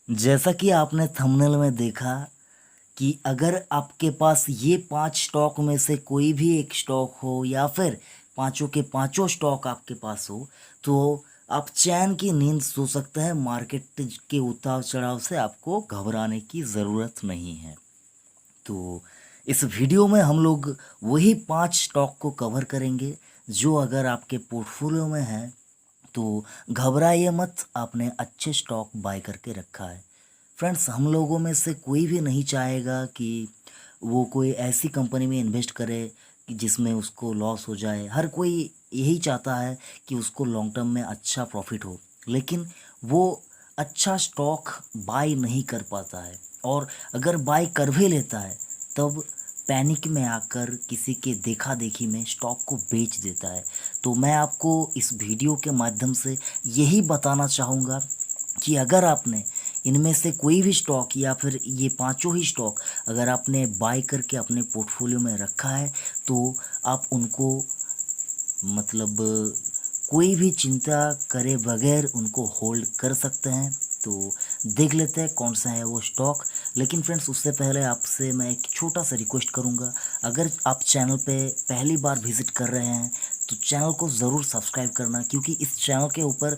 जैसा कि आपने थंबनेल में देखा कि अगर आपके पास ये 5 स्टॉक में से कोई भी एक स्टॉक हो या फिर पाँचों के पाँचों स्टॉक आपके पास हो, तो आप चैन की नींद सो सकते हैं। मार्केट के उतार-चढ़ाव से आपको घबराने की ज़रूरत नहीं है। तो इस वीडियो में हम लोग वही 5 स्टॉक को कवर करेंगे, जो अगर आपके पोर्टफोलियो में है तो घबराइए मत, आपने अच्छे स्टॉक बाय करके रखा है। फ्रेंड्स, हम लोगों में से कोई भी नहीं चाहेगा कि वो कोई ऐसी कंपनी में इन्वेस्ट करे कि जिसमें उसको लॉस हो जाए। हर कोई यही चाहता है कि उसको लॉन्ग टर्म में अच्छा प्रॉफिट हो, लेकिन वो अच्छा स्टॉक बाय नहीं कर पाता है। और अगर बाय कर भी लेता है तब पैनिक में आकर किसी के देखा देखी में स्टॉक को बेच देता है। तो मैं आपको इस वीडियो के माध्यम से यही बताना चाहूँगा कि अगर आपने इनमें से कोई भी स्टॉक या फिर ये पांचों ही स्टॉक अगर आपने बाय करके अपने पोर्टफोलियो में रखा है, तो आप उनको मतलब कोई भी चिंता करे बगैर उनको होल्ड कर सकते हैं। तो देख लेते हैं कौन सा है वो स्टॉक। लेकिन फ्रेंड्स, उससे पहले आपसे मैं एक छोटा सा रिक्वेस्ट करूंगा, अगर आप चैनल पे पहली बार विजिट कर रहे हैं तो चैनल को ज़रूर सब्सक्राइब करना, क्योंकि इस चैनल के ऊपर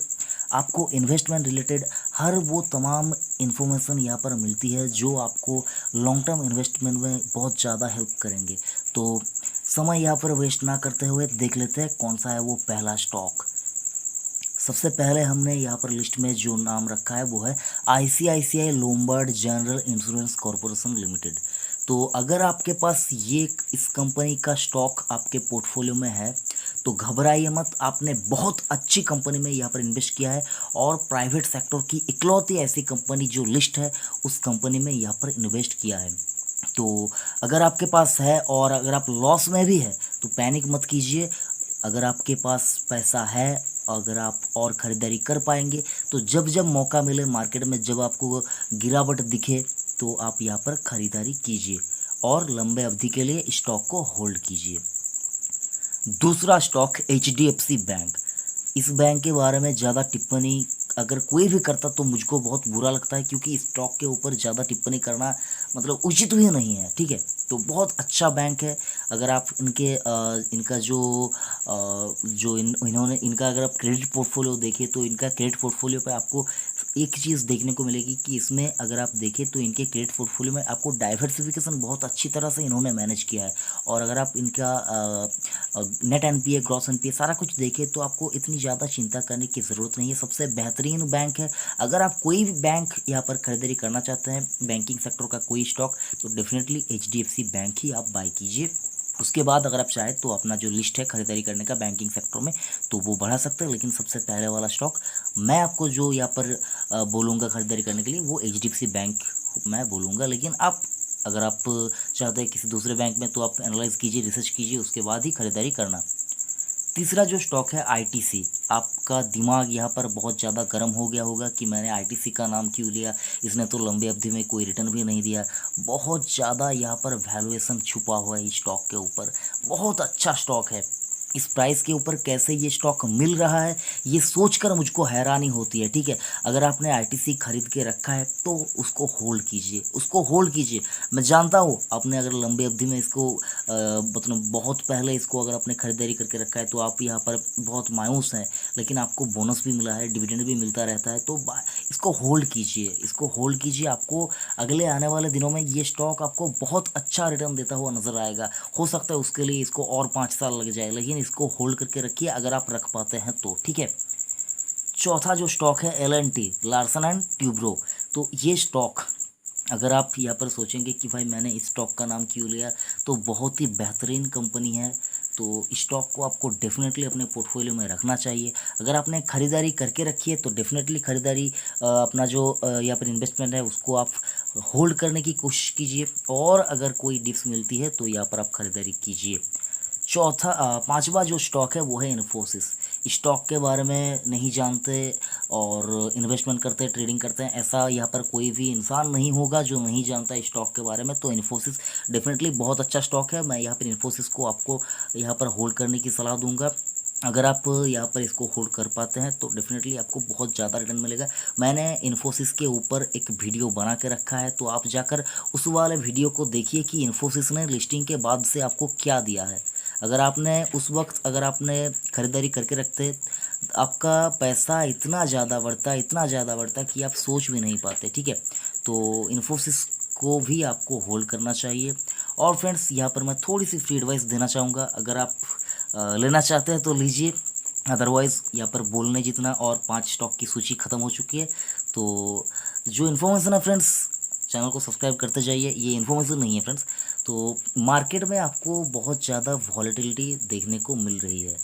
आपको इन्वेस्टमेंट रिलेटेड हर वो तमाम इन्फॉर्मेशन यहाँ पर मिलती है जो आपको लॉन्ग टर्म इन्वेस्टमेंट में बहुत ज़्यादा हेल्प करेंगे। तो समय यहाँ पर वेस्ट ना करते हुए देख लेते हैं कौन सा है वो पहला स्टॉक। सबसे पहले हमने यहाँ पर लिस्ट में जो नाम रखा है वो है ICICI Lombard general insurance corporation limited. तो अगर आपके पास ये इस कंपनी का स्टॉक आपके पोर्टफोलियो में है तो घबराइए मत, आपने बहुत अच्छी कंपनी में यहाँ पर इन्वेस्ट किया है और प्राइवेट सेक्टर की इकलौती ऐसी कंपनी जो लिस्ट है उस कंपनी में यहाँ पर इन्वेस्ट किया है। तो अगर आपके पास है और अगर आप लॉस में भी है तो पैनिक मत कीजिए। अगर आपके पास पैसा है, अगर आप और ख़रीदारी कर पाएंगे तो जब जब मौका मिले मार्केट में, जब आपको गिरावट दिखे तो आप यहाँ पर ख़रीदारी कीजिए और लंबे अवधि के लिए स्टॉक को होल्ड कीजिए। दूसरा स्टॉक एचडीएफसी बैंक। इस बैंक के बारे में ज़्यादा टिप्पणी अगर कोई भी करता तो मुझको बहुत बुरा लगता है, क्योंकि इस स्टॉक के ऊपर ज़्यादा टिप्पणी करना मतलब उचित भी नहीं है। ठीक है, तो बहुत अच्छा बैंक है। अगर आप इनका जो इन्होंने इनका अगर आप क्रेडिट पोर्टफोलियो देखें तो इनका क्रेडिट पोर्टफोलियो पे आपको एक चीज़ देखने को मिलेगी कि इसमें अगर आप देखें तो इनके क्रेडिट पोर्टफोलियो में आपको डाइवर्सिफिकेशन बहुत अच्छी तरह से इन्होंने मैनेज किया है। और अगर आप इनका नेट एनपीए, ग्रॉस एनपीए सारा कुछ देखें तो आपको इतनी ज़्यादा चिंता करने की ज़रूरत नहीं है। सबसे बेहतरीन बैंक है। अगर आप कोई भी बैंक यहाँ पर खरीदारी करना चाहते हैं, बैंकिंग सेक्टर का कोई स्टॉक, तो डेफिनेटली एचडीएफसी बैंक ही आप बाय कीजिए। उसके बाद अगर आप चाहें तो अपना जो लिस्ट है खरीदारी करने का बैंकिंग सेक्टर में तो वो बढ़ा सकते हैं। लेकिन सबसे पहले वाला स्टॉक मैं आपको जो यहाँ पर बोलूँगा खरीदारी करने के लिए वो एचडीएफसी बैंक मैं बोलूँगा। लेकिन आप अगर आप चाहते हैं किसी दूसरे बैंक में तो आप एनालाइज कीजिए, रिसर्च कीजिए, उसके बाद ही खरीदारी करना। तीसरा जो स्टॉक है आईटीसी। आपका दिमाग यहाँ पर बहुत ज़्यादा गर्म हो गया होगा कि मैंने आईटीसी का नाम क्यों लिया, इसने तो लंबी अवधि में कोई रिटर्न भी नहीं दिया। बहुत ज़्यादा यहाँ पर वैल्यूएशन छुपा हुआ है इस स्टॉक के ऊपर। बहुत अच्छा स्टॉक है। इस प्राइस के ऊपर कैसे ये स्टॉक मिल रहा है ये सोचकर मुझको हैरानी होती है। ठीक है, अगर आपने आईटीसी खरीद के रखा है तो उसको होल्ड कीजिए, उसको होल्ड कीजिए। मैं जानता हूँ आपने अगर लंबी अवधि में इसको मतलब बहुत पहले इसको अगर आपने खरीदारी करके रखा है तो आप यहाँ पर बहुत मायूस हैं, लेकिन आपको बोनस भी मिला है, डिविडेंड भी मिलता रहता है। तो इसको होल्ड कीजिए, इसको होल्ड कीजिए। आपको अगले आने वाले दिनों में ये स्टॉक आपको बहुत अच्छा रिटर्न देता हुआ नजर आएगा। हो सकता है उसके लिए इसको और 5 साल लग जाए, लेकिन इसको होल्ड करके रखिए अगर आप रख पाते हैं तो। ठीक है। चौथा जो स्टॉक है एल&टी, लार्सन एंड ट्यूब्रो। तो ये स्टॉक अगर आप यहाँ पर सोचेंगे कि भाई मैंने इस स्टॉक का नाम क्यों लिया, तो बहुत ही बेहतरीन कंपनी है। तो इस स्टॉक को आपको डेफिनेटली अपने पोर्टफोलियो में रखना चाहिए। अगर आपने खरीदारी करके रखी है तो डेफिनेटली खरीदारी अपना जो यहाँ पर इन्वेस्टमेंट है उसको आप होल्ड करने की कोशिश कीजिए, और अगर कोई डिप्स मिलती है तो यहाँ पर आप खरीदारी कीजिए। पांचवा जो स्टॉक है वो है इन्फोसिस। स्टॉक के बारे में नहीं जानते और इन्वेस्टमेंट करते हैं, ट्रेडिंग करते हैं, ऐसा यहाँ पर कोई भी इंसान नहीं होगा जो नहीं जानता स्टॉक के बारे में। तो इन्फोसिस डेफिनेटली बहुत अच्छा स्टॉक है। मैं यहाँ पर इन्फोसिस को आपको यहाँ पर होल्ड करने की सलाह दूंगा। अगर आप यहाँ पर इसको होल्ड कर पाते हैं तो डेफिनेटली आपको बहुत ज़्यादा रिटर्न मिलेगा। मैंने इन्फोसिस के ऊपर एक वीडियो बना के रखा है, तो आप जाकर उस वाले वीडियो को देखिए कि इन्फोसिस ने लिस्टिंग के बाद से आपको क्या दिया है। अगर आपने उस वक्त अगर आपने ख़रीदारी करके रखते, आपका पैसा इतना ज़्यादा बढ़ता कि आप सोच भी नहीं पाते, ठीक है। तो इन्फोसिस को भी आपको होल्ड करना चाहिए। और फ्रेंड्स, यहाँ पर मैं थोड़ी सी फ्री एडवाइस देना चाहूँगा। अगर आप लेना चाहते हैं तो लीजिए, अदरवाइज़ यहाँ पर बोलने जितना और 5 स्टॉक की सूची ख़त्म हो चुकी है। तो जो इन्फॉर्मेशन है फ्रेंड्स, चैनल को सब्सक्राइब करते जाइए। ये इन्फॉर्मेशन नहीं है फ्रेंड्स। तो मार्केट में आपको बहुत ज़्यादा वॉलेटिलिटी देखने को मिल रही है।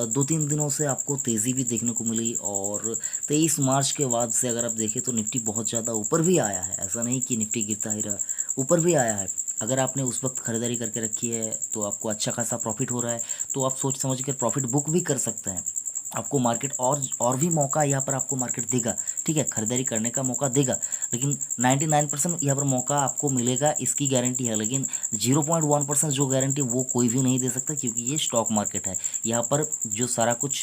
2-3 दिनों से आपको तेज़ी भी देखने को मिली, और 23 मार्च के बाद से अगर आप देखें तो निफ्टी बहुत ज़्यादा ऊपर भी आया है। ऐसा नहीं कि निफ्टी गिरता ही रहा, ऊपर भी आया है। अगर आपने उस वक्त ख़रीदारी करके रखी है तो आपको अच्छा खासा प्रॉफिट हो रहा है, तो आप सोच समझ कर प्रॉफिट बुक भी कर सकते हैं। आपको मार्केट और भी मौका यहाँ पर आपको मार्केट देगा, ठीक है, खरीदारी करने का मौका देगा। लेकिन 99% यहाँ पर मौका आपको मिलेगा, इसकी गारंटी है। लेकिन 0.1% जो गारंटी वो कोई भी नहीं दे सकता, क्योंकि ये स्टॉक मार्केट है। यहाँ पर जो सारा कुछ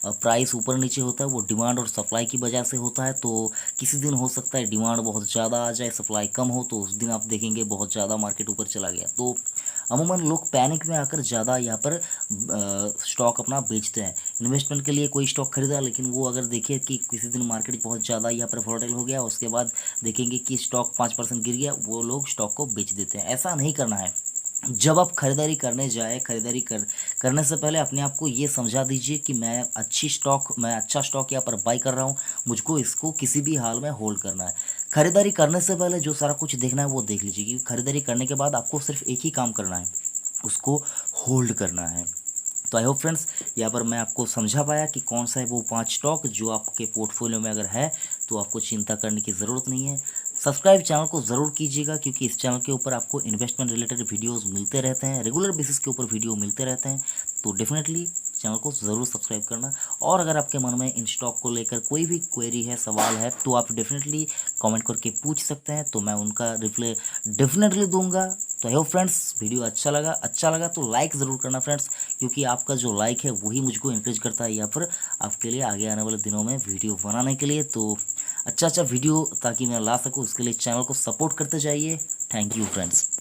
प्राइस ऊपर नीचे होता है वो डिमांड और सप्लाई की वजह से होता है। तो किसी दिन हो सकता है डिमांड बहुत ज़्यादा आ जाए, सप्लाई कम हो, तो उस दिन आप देखेंगे बहुत ज़्यादा मार्केट ऊपर चला गया। तो अमूमन लोग पैनिक में आकर ज़्यादा यहाँ पर स्टॉक अपना बेचते हैं। इन्वेस्टमेंट के लिए कोई स्टॉक खरीदा, लेकिन वो अगर देखिए कि किसी दिन मार्केट बहुत ज़्यादा यहाँ पर वोलेटाइल हो गया, उसके बाद देखेंगे कि स्टॉक 5% गिर गया, वो लोग स्टॉक को बेच देते हैं। ऐसा नहीं करना है। जब आप खरीदारी करने जाए, करने से पहले अपने आप को ये समझा दीजिए कि मैं अच्छा स्टॉक यहाँ पर बाई कर रहा हूँ, मुझको इसको किसी भी हाल में होल्ड करना है। खरीदारी करने से पहले जो सारा कुछ देखना है वो देख लीजिए, क्योंकि खरीदारी करने के बाद आपको सिर्फ एक ही काम करना है, उसको होल्ड करना है। तो आई होप फ्रेंड्स, यहाँ पर मैं आपको समझा पाया कि कौन सा है वो 5 स्टॉक जो आपके पोर्टफोलियो में अगर है तो आपको चिंता करने की ज़रूरत नहीं है। सब्सक्राइब चैनल को ज़रूर कीजिएगा, क्योंकि इस चैनल के ऊपर आपको इन्वेस्टमेंट रिलेटेड वीडियोस मिलते रहते हैं, रेगुलर बेसिस के ऊपर वीडियो मिलते रहते हैं। तो डेफिनेटली चैनल को ज़रूर सब्सक्राइब करना। और अगर आपके मन में इन स्टॉक को लेकर कोई भी क्वेरी है, सवाल है, तो आप डेफिनेटली कमेंट करके पूछ सकते हैं, तो मैं उनका रिप्लाई डेफिनेटली दूंगा। तो आई होप फ्रेंड्स, वीडियो अच्छा लगा तो लाइक ज़रूर करना फ्रेंड्स, क्योंकि आपका जो लाइक है वही मुझको इंकरेज करता है यहाँ पर आपके लिए आगे आने वाले दिनों में वीडियो बनाने के लिए। तो अच्छा वीडियो ताकि मैं ला सकूँ, उसके लिए चैनल को सपोर्ट करते जाइए। Thank you friends.